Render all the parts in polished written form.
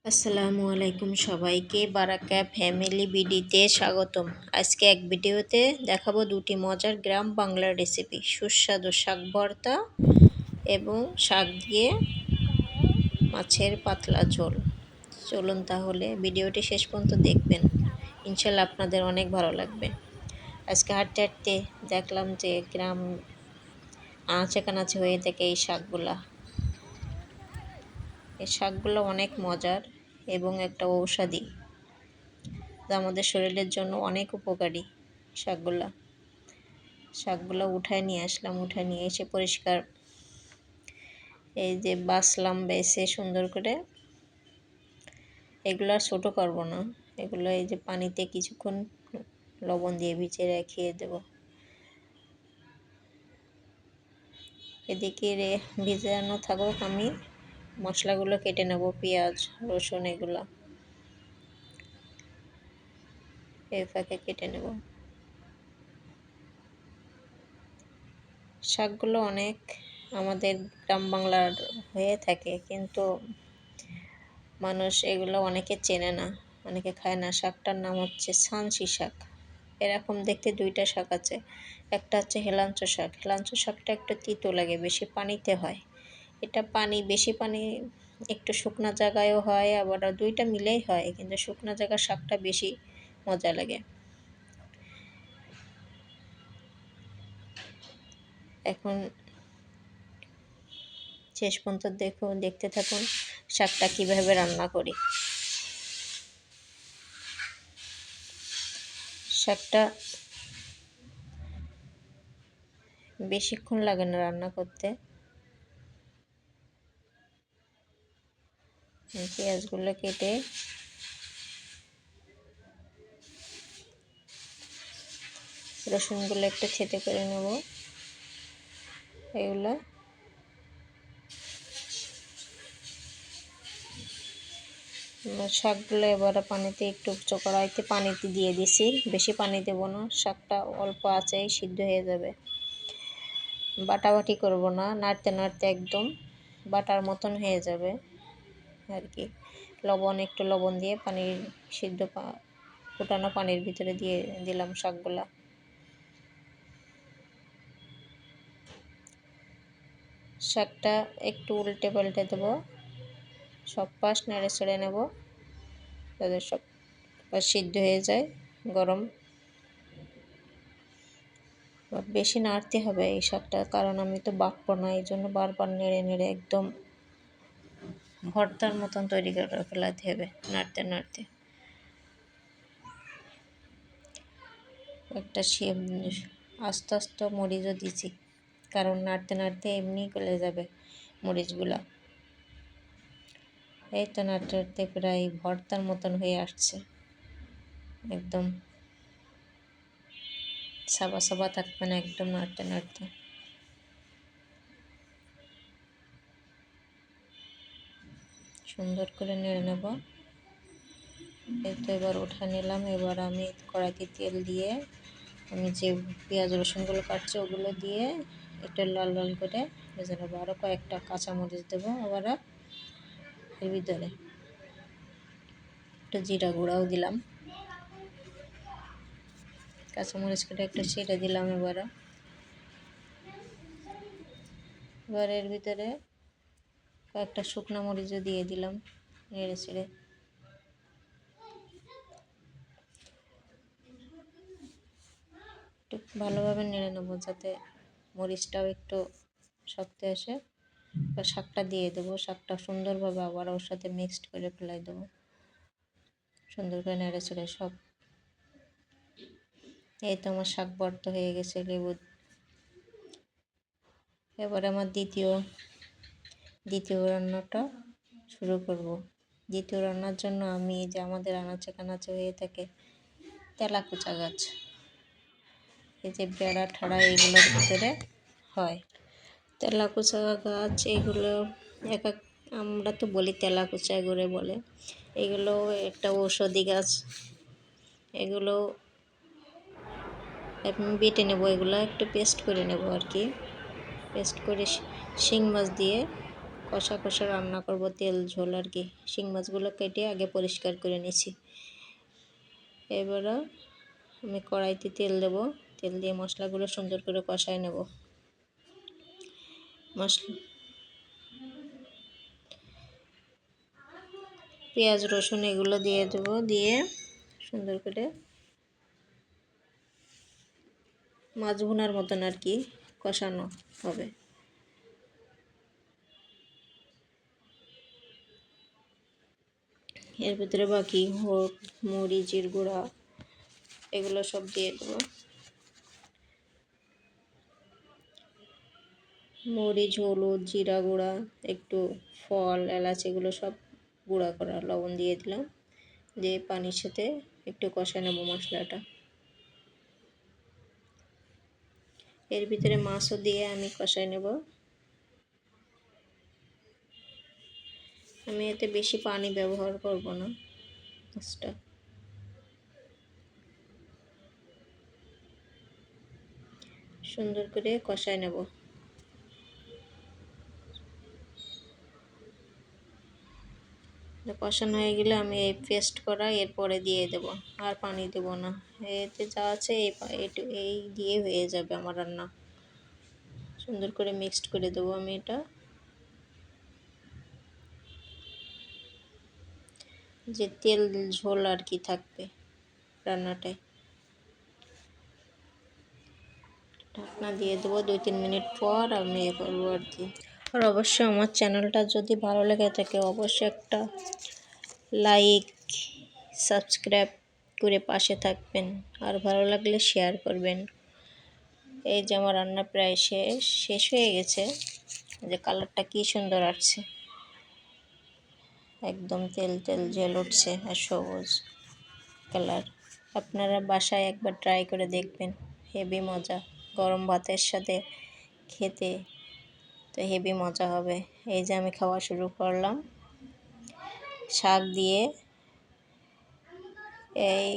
আসসালামু আলাইকুম সবাইকে বারাকা ফ্যামিলি বিডিতে স্বাগতম। আজকে এক ভিডিওতে দেখাবো দুটি মজার গ্রাম বাংলার রেসিপি, সুস্বাদু শাক ভর্তা এবং শাক দিয়ে মাছের পাতলা ঝোল। চলুন তাহলে ভিডিওটি শেষ পর্যন্ত দেখবেন, ইনশাল্লাহ আপনাদের অনেক ভালো লাগবে। আজকে হাঁটতে হাঁটতে দেখলাম যে গ্রাম আনাচে কানাচে হয়ে থাকে এই শাকগুলো অনেক মজার এবং একটা ঔষধি, যা আমাদের শরীরের জন্য অনেক উপকারী। শাকগুলো উঠায় নিয়ে আসলাম, উঠায় নিয়ে এসে পরিষ্কার এই যে বাছলাম, বেছে সুন্দর করে। এগুলো আর ছোটো করবো না, এগুলো এই যে পানিতে কিছুক্ষণ লবণ দিয়ে ভিজিয়ে রেখে দেব। এদিকে ভিজানো থাকুক, আমি মশলাগুলো কেটে নেব, পেঁয়াজ রসুন এগুলো এই ফাঁকে কেটে নেব। শাকগুলো অনেক আমাদের গ্রাম বাংলার হয়ে থাকে, কিন্তু মানুষ এগুলো অনেকে চেনে না, অনেকে খায় না। শাকটার নাম হচ্ছে ছানসি শাক। এরকম দেখতে দুইটা শাক আছে, একটা হচ্ছে হেলাঞ্চো শাক। হেলাঞ্চো শাকটা একটু তিতো লাগে, বেশি পানিতে হয়। এটা বেশি পানি, একটু শুকনো জায়গায়ও হয়, আবার দুইটা মিলেই হয়, কিন্তু শুকনো জায়গার শাকটা বেশি মজা লাগে। এখন শেষ পর্যন্ত দেখতে থাকুন শাকটা কিভাবে রান্না করি। শাকটা বেশিক্ষণ লাগে না রান্না করতে। পেঁয়াজগুলো কেটে রসুনগুলো একটু থেতে করে নেব। এগুলো শাকগুলো এবার পানিতে একটু কড়াইতে পানিতে দিয়ে দিছি, বেশি পানি দেব না, শাকটা অল্প আঁচেই সিদ্ধ হয়ে যাবে। বাটাবাটি করব না, নাড়তে নাড়তে একদম বাটার মতন হয়ে যাবে আর কি। একটু লবণ দিয়ে পানির সিদ্ধ ফুটানো পানির ভিতরে দিয়ে দিলাম শাকগুলা। শাকটা একটু উল্টে পাল্টে দেবো, সব পাশ নেড়ে ছেড়ে নেব যাতে সব পাশ সিদ্ধ হয়ে যায়। গরম বেশি নাড়তে হবে এই শাকটা, কারণ আমি তো বাটবো না, এই জন্য বারবার নেড়ে নেড়ে একদম ভর্তার মতন তৈরি করে ফেলাতে হবে নাড়তে নাড়তে। একটা আস্তে আস্তে মরিচও দিছি, কারণ নাড়তে নাড়তে এমনি গলে যাবে মরিচগুলা। এই তো নাড়তে নাড়তে প্রায় ভর্তার মতন হয়ে আসছে, একদম সাবা সাবা থাকবে না, একদম নাড়তে নাড়তে। সুন্দর করে নেড়ে নেব। এই তো এবার উঠে নিলাম। এবার আমি কড়াইতে তেল দিয়ে আমি যে পেঁয়াজ রসুনগুলো কাটছি ওগুলো দিয়ে একটু লাল লাল করে ভেজে নেবো। আরও কয়েকটা কাঁচামরিচ দেবো, আবার এর ভিতরে একটু জিরা গুঁড়াও দিলাম, কাঁচামরিচ কেটে একটু ছেড়ে দিলাম। এবার এর ভিতরে কয়েকটা শুকনো মরিচও দিয়ে দিলাম, নেড়ে ছেড়ে একটু ভালোভাবে নেড়ে নেবো যাতে মরিচটাও একটু শক্ত আসে। এবার শাকটা দিয়ে দেবো, শাকটা সুন্দরভাবে আবার ওর সাথে মিক্সড করে ফেলাই দেবো, সুন্দর করে নেড়ে ছেড়ে সব। এই তো আমার শাক ভর্তা হয়ে গেছে লেবু। এবার আমার দ্বিতীয় রান্নাটা শুরু করব। দ্বিতীয় রান্নার জন্য আমি যে আমাদের আনাচে কানাচে হয়ে থাকে তেলাকুচা গাছ, এই যে বেড়া ঠাড়া এইগুলোর ভিতরে হয় তেলাকুচা গাছ। এগুলো আমরা তো বলি তেলাকুচা করে বলে, এগুলো একটা ঔষধি গাছ। এগুলো বেটে নেব, এগুলো একটু পেস্ট করে নেব আর কি। পেস্ট করে শিং মাছ দিয়ে কষা কষা রান্না করব, তেল ঝোল আর কি। শিং মাছগুলো কেটে আগে পরিষ্কার করে নিয়েছি। এবারে আমি কড়াইতে তেল দেব, তেল দিয়ে মশলাগুলো সুন্দর করে কষায় নেব। মশলা পেঁয়াজ রসুন এগুলো দিয়ে দেবো, দিয়ে সুন্দর করে মাছ ভুনার মতন আর কি কষানো হবে। এর ভিতরে বাকি মরিচের গুঁড়া এগুলো সব দিয়ে দেবো। মরিচ, হলুদ, জিরা গুঁড়া, একটু ফল, এলাচ এগুলো সব গুঁড়া করা, লবণ দিয়ে দিলাম। দিয়ে পানির সাথে একটু কষা নেব মশলাটা। এর ভিতরে মাছও দিয়ে আমি কষাই নেব। আমি এতে বেশি পানি ব্যবহার করব না। মাছটা সুন্দর করে কষাই নেব। কষানো হয়ে গেলে আমি এই পেস্ট করা এরপরে দিয়ে দেব, আর পানি দেব না। এতে যা আছে এই দিয়ে হয়ে যাবে আমার রান্না। সুন্দর করে মিক্সড করে দেবো আমি এটা, যে তেল ঝোল আর কি থাকবে রান্নাটায়। ঢাকনা দিয়ে দেবো, 2-3 মিনিট পর আমি এ করবো আর কি। আর অবশ্যই আমার চ্যানেলটা যদি ভালো লেগে থাকে অবশ্যই একটা লাইক, সাবস্ক্রাইব করে পাশে থাকবেন, আর ভালো লাগলে শেয়ার করবেন। এই যে আমার রান্না প্রায় শেষ হয়ে গেছে। যে কালারটা কি সুন্দর আসছে, একদম তেল তেল জেল উঠছে আর সবুজ কালার। আপনারা বাসায় একবার ট্রাই করে দেখবেন, হেভি মজা। গরম ভাতের সাথে খেতে তো হেভি মজা হবে। এই যে আমি খাওয়া শুরু করলাম শাক দিয়ে। এই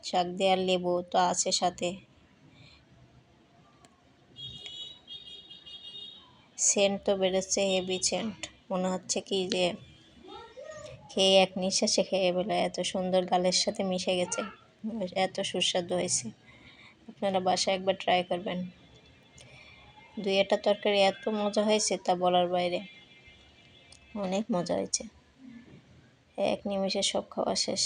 শাক দিয়ে আর লেবু তো আছে সাথে। সেন্ট তো বেরোচ্ছে, হেভি সেন্ট। মনে হচ্ছে কি যে খেয়ে এক নিঃশ্বাসে খেয়ে বলে, এত সুন্দর গালের সাথে মিশে গেছে, এত সুস্বাদু হয়েছে। আপনারা বাসায় একবার ট্রাই করবেন। 2-একটা তরকারি এত মজা হয়েছে তা বলার বাইরে, অনেক মজা হয়েছে। এক নিমেষে সব খাওয়া শেষ।